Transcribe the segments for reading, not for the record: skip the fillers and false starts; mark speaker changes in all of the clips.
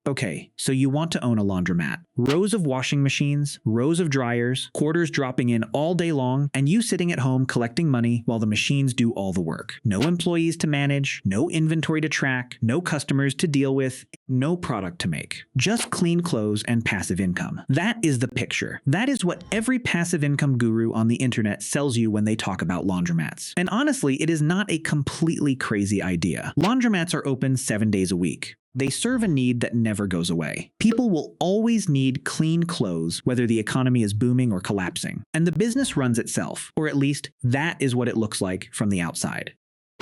Speaker 1: Okay, so you want to own a laundromat. Rows of washing machines, rows of dryers, quarters dropping in all day long, and you sitting at home collecting money while the machines do all the work. No employees to manage, no inventory to track, no customers to deal with, no product to make. Just clean clothes and passive income. That is the picture. That is what every passive income guru on the internet sells you when they talk about laundromats. And honestly, it is not a completely crazy idea. Laundromats are open 7 days a week. They serve a need that never goes away. People will always need clean clothes, whether the economy is booming or collapsing. And the business runs itself, or at least that is what it looks like from the outside.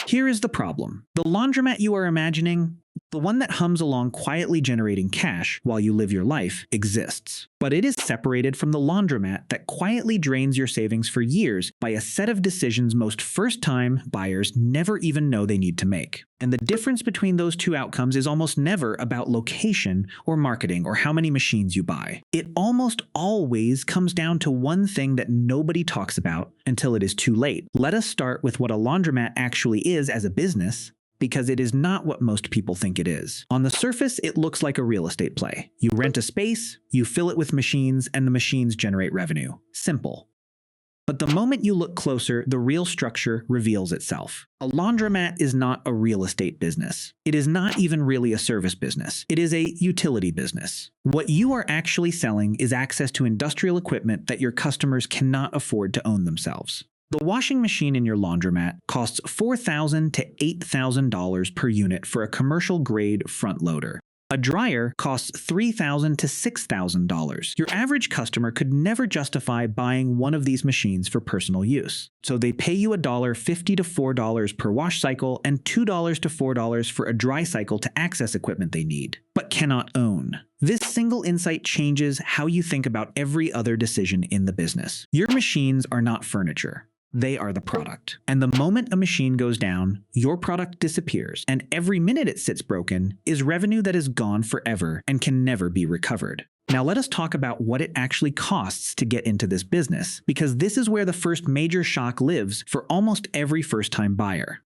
Speaker 1: Here is the problem. The laundromat you are imagining, the one that hums along quietly generating cash while you live your life, exists. But it is separated from the laundromat that quietly drains your savings for years by a set of decisions most first-time buyers never even know they need to make. And the difference between those two outcomes is almost never about location or marketing or how many machines you buy. It almost always comes down to one thing that nobody talks about until it is too late. Let us start with what a laundromat actually is as a business, because it is not what most people think it is. On the surface, it looks like a real estate play. You rent a space, you fill it with machines, and the machines generate revenue. Simple. But the moment you look closer, the real structure reveals itself. A laundromat is not a real estate business. It is not even really a service business. It is a utility business. What you are actually selling is access to industrial equipment that your customers cannot afford to own themselves. The washing machine in your laundromat costs $4,000 to $8,000 per unit for a commercial-grade front loader. A dryer costs $3,000 to $6,000. Your average customer could never justify buying one of these machines for personal use. So they pay you $1.50 to $4 per wash cycle and $2 to $4 for a dry cycle to access equipment they need, but cannot own. This single insight changes how you think about every other decision in the business. Your machines are not furniture. They are the product. And the moment a machine goes down, your product disappears, and every minute it sits broken is revenue that is gone forever and can never be recovered. Now let us talk about what it actually costs to get into this business, because this is where the first major shock lives for almost every first-time buyer.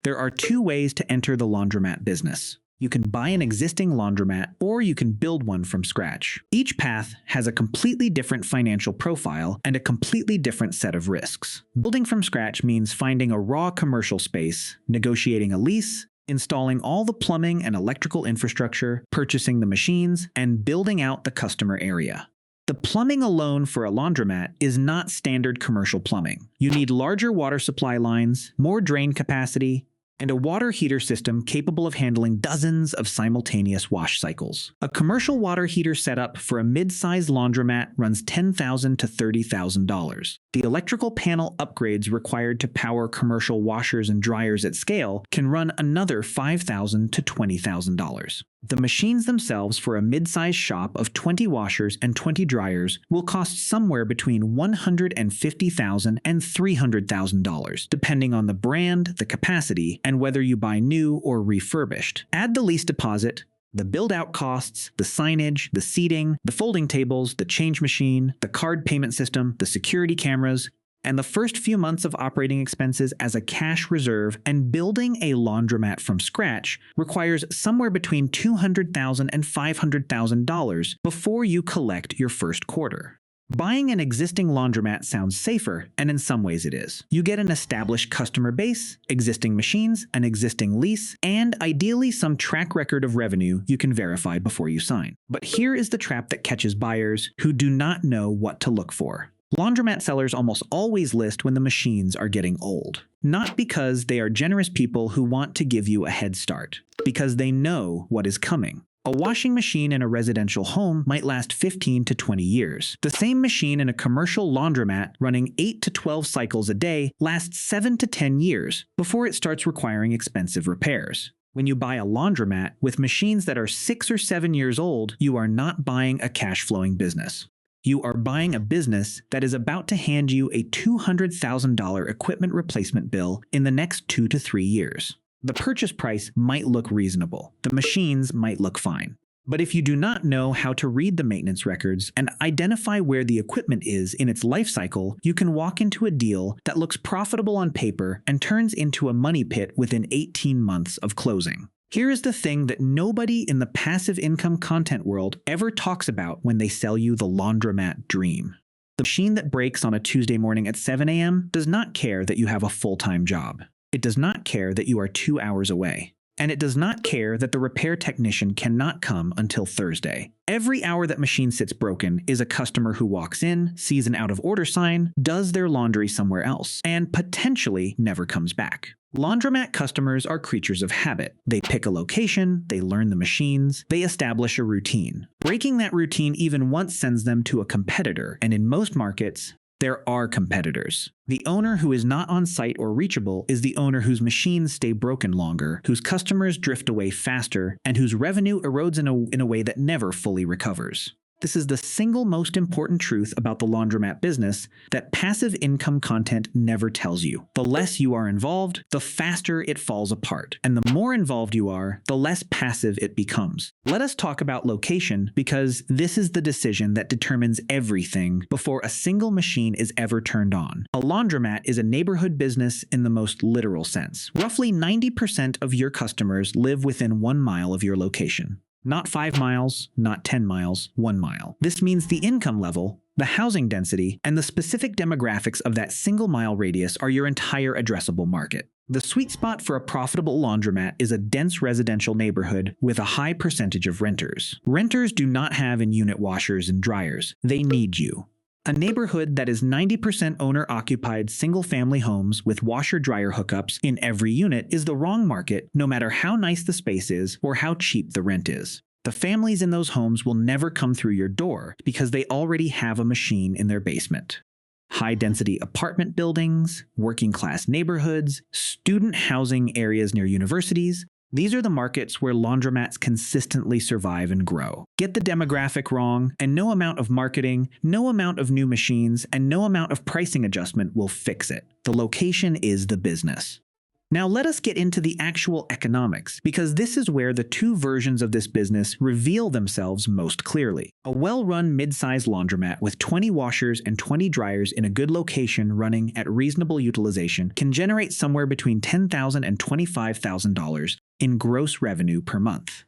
Speaker 1: There are two ways to enter the laundromat business. You can buy an existing laundromat, or you can build one from scratch. Each path has a completely different financial profile and a completely different set of risks. Building from scratch means finding a raw commercial space, negotiating a lease, installing all the plumbing and electrical infrastructure, purchasing the machines, and building out the customer area. The plumbing alone for a laundromat is not standard commercial plumbing. You need larger water supply lines, more drain capacity, and a water heater system capable of handling dozens of simultaneous wash cycles. A commercial water heater setup for a mid-sized laundromat runs $10,000 to $30,000. The electrical panel upgrades required to power commercial washers and dryers at scale can run another $5,000 to $20,000. The machines themselves for a mid-sized shop of 20 washers and 20 dryers will cost somewhere between $150,000 and $300,000, depending on the brand, the capacity, and whether you buy new or refurbished. Add the lease deposit, the build-out costs, the signage, the seating, the folding tables, the change machine, the card payment system, the security cameras, and the first few months of operating expenses as a cash reserve, and building a laundromat from scratch requires somewhere between $200,000 and $500,000 before you collect your first quarter. Buying an existing laundromat sounds safer, and in some ways it is. You get an established customer base, existing machines, an existing lease, and ideally some track record of revenue you can verify before you sign. But here is the trap that catches buyers who do not know what to look for. Laundromat sellers almost always list when the machines are getting old. Not because they are generous people who want to give you a head start, because they know what is coming. A washing machine in a residential home might last 15 to 20 years. The same machine in a commercial laundromat running 8 to 12 cycles a day lasts 7 to 10 years before it starts requiring expensive repairs. When you buy a laundromat with machines that are 6 or 7 years old, you are not buying a cash-flowing business. You are buying a business that is about to hand you a $200,000 equipment replacement bill in the next 2 to 3 years. The purchase price might look reasonable. The machines might look fine. But if you do not know how to read the maintenance records and identify where the equipment is in its life cycle, you can walk into a deal that looks profitable on paper and turns into a money pit within 18 months of closing. Here is the thing that nobody in the passive income content world ever talks about when they sell you the laundromat dream. The machine that breaks on a Tuesday morning at 7 a.m. does not care that you have a full-time job. It does not care that you are 2 hours away. And it does not care that the repair technician cannot come until Thursday. Every hour that machine sits broken is a customer who walks in, sees an out-of-order sign, does their laundry somewhere else, and potentially never comes back. Laundromat customers are creatures of habit. They pick a location, they learn the machines, they establish a routine. Breaking that routine even once sends them to a competitor, and in most markets, there are competitors. The owner who is not on site or reachable is the owner whose machines stay broken longer, whose customers drift away faster, and whose revenue erodes in a way that never fully recovers. This is the single most important truth about the laundromat business that passive income content never tells you. The less you are involved, the faster it falls apart. And the more involved you are, the less passive it becomes. Let us talk about location because this is the decision that determines everything before a single machine is ever turned on. A laundromat is a neighborhood business in the most literal sense. Roughly 90% of your customers live within 1 mile of your location. Not 5 miles, not 10 miles, 1 mile. This means the income level, the housing density, and the specific demographics of that single mile radius are your entire addressable market. The sweet spot for a profitable laundromat is a dense residential neighborhood with a high percentage of renters. Renters do not have in-unit washers and dryers. They need you. A neighborhood that is 90% owner-occupied single-family homes with washer-dryer hookups in every unit is the wrong market, no matter how nice the space is or how cheap the rent is. The families in those homes will never come through your door because they already have a machine in their basement. High-density apartment buildings, working-class neighborhoods, student housing areas near universities, these are the markets where laundromats consistently survive and grow. Get the demographic wrong, and no amount of marketing, no amount of new machines, and no amount of pricing adjustment will fix it. The location is the business. Now let us get into the actual economics, because this is where the two versions of this business reveal themselves most clearly. A well-run mid-sized laundromat with 20 washers and 20 dryers in a good location running at reasonable utilization can generate somewhere between $10,000 and $25,000 in gross revenue per month.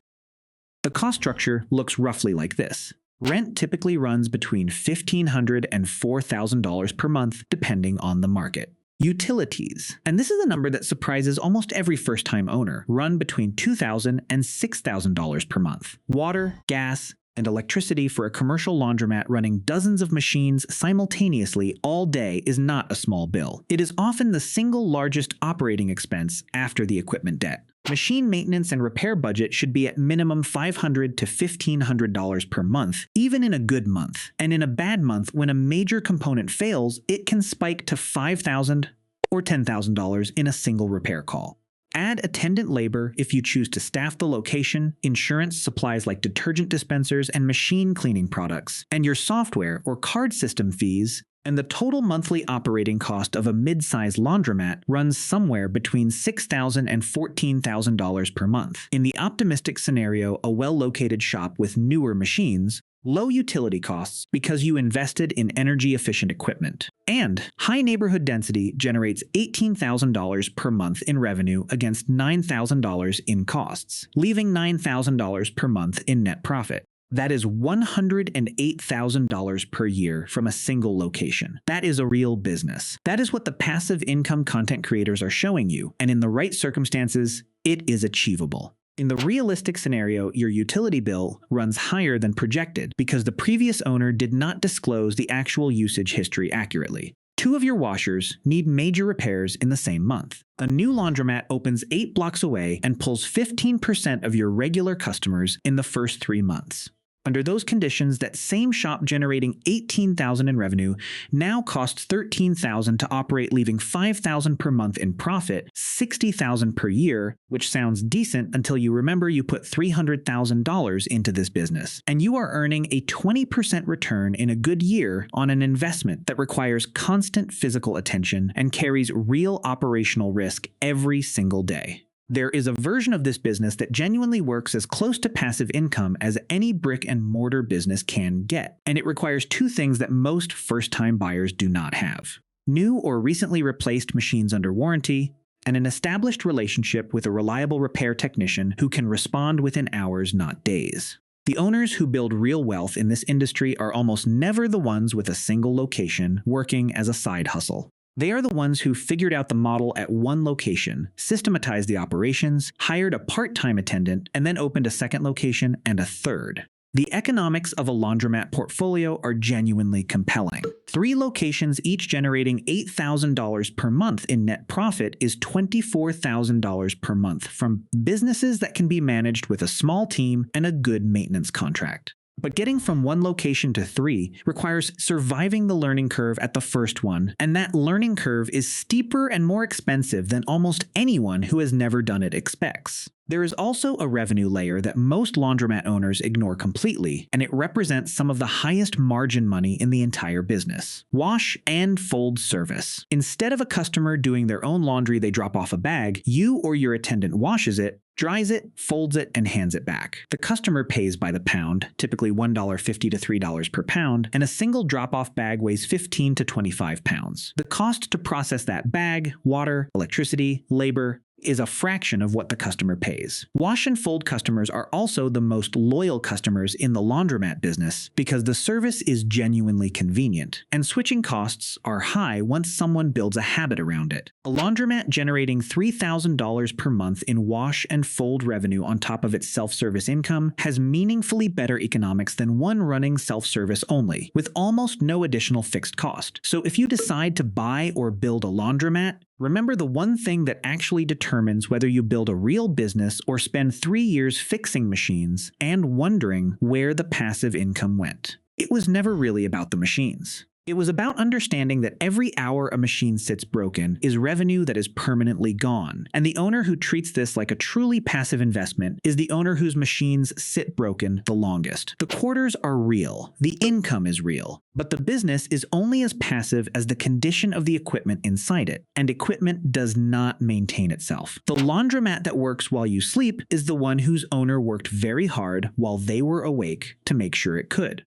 Speaker 1: The cost structure looks roughly like this. Rent typically runs between $1,500 and $4,000 per month, depending on the market. Utilities, and this is a number that surprises almost every first-time owner, run between $2,000 and $6,000 per month. Water, gas, and electricity for a commercial laundromat running dozens of machines simultaneously all day is not a small bill. It is often the single largest operating expense after the equipment debt. Machine maintenance and repair budget should be at minimum $500 to $1,500 per month, even in a good month. And in a bad month, when a major component fails, it can spike to $5,000 or $10,000 in a single repair call. Add attendant labor if you choose to staff the location, insurance, supplies like detergent dispensers and machine cleaning products, and your software or card system fees, and the total monthly operating cost of a mid-sized laundromat runs somewhere between $6,000 and $14,000 per month. In the optimistic scenario, a well-located shop with newer machines, low utility costs because you invested in energy-efficient equipment, and high neighborhood density generates $18,000 per month in revenue against $9,000 in costs, leaving $9,000 per month in net profit. That is $108,000 per year from a single location. That is a real business. That is what the passive income content creators are showing you, and in the right circumstances, it is achievable. In the realistic scenario, your utility bill runs higher than projected because the previous owner did not disclose the actual usage history accurately. 2 of your washers need major repairs in the same month. A new laundromat opens 8 blocks away and pulls 15% of your regular customers in the first 3 months. Under those conditions, that same shop generating $18,000 in revenue now costs $13,000 to operate, leaving $5,000 per month in profit, $60,000 per year, which sounds decent until you remember you put $300,000 into this business. And you are earning a 20% return in a good year on an investment that requires constant physical attention and carries real operational risk every single day. There is a version of this business that genuinely works as close to passive income as any brick and mortar business can get, and it requires 2 things that most first-time buyers do not have: new or recently replaced machines under warranty, and an established relationship with a reliable repair technician who can respond within hours, not days. The owners who build real wealth in this industry are almost never the ones with a single location working as a side hustle. They are the ones who figured out the model at one location, systematized the operations, hired a part-time attendant, and then opened a second location and a third. The economics of a laundromat portfolio are genuinely compelling. 3 locations, each generating $8,000 per month in net profit, is $24,000 per month from businesses that can be managed with a small team and a good maintenance contract. But getting from one location to 3 requires surviving the learning curve at the first one, and that learning curve is steeper and more expensive than almost anyone who has never done it expects. There is also a revenue layer that most laundromat owners ignore completely, and it represents some of the highest margin money in the entire business. Wash and fold service. Instead of a customer doing their own laundry, they drop off a bag, you or your attendant washes it, dries it, folds it, and hands it back. The customer pays by the pound, typically $1.50 to $3 per pound, and a single drop-off bag weighs 15 to 25 pounds. The cost to process that bag, water, electricity, labor, is a fraction of what the customer pays. Wash and fold customers are also the most loyal customers in the laundromat business because the service is genuinely convenient, and switching costs are high once someone builds a habit around it. A laundromat generating $3,000 per month in wash and fold revenue on top of its self-service income has meaningfully better economics than one running self-service only, with almost no additional fixed cost. So if you decide to buy or build a laundromat, remember the one thing that actually determines whether you build a real business or spend 3 years fixing machines and wondering where the passive income went. It was never really about the machines. It was about understanding that every hour a machine sits broken is revenue that is permanently gone, and the owner who treats this like a truly passive investment is the owner whose machines sit broken the longest. The quarters are real, the income is real, but the business is only as passive as the condition of the equipment inside it, and equipment does not maintain itself. The laundromat that works while you sleep is the one whose owner worked very hard while they were awake to make sure it could.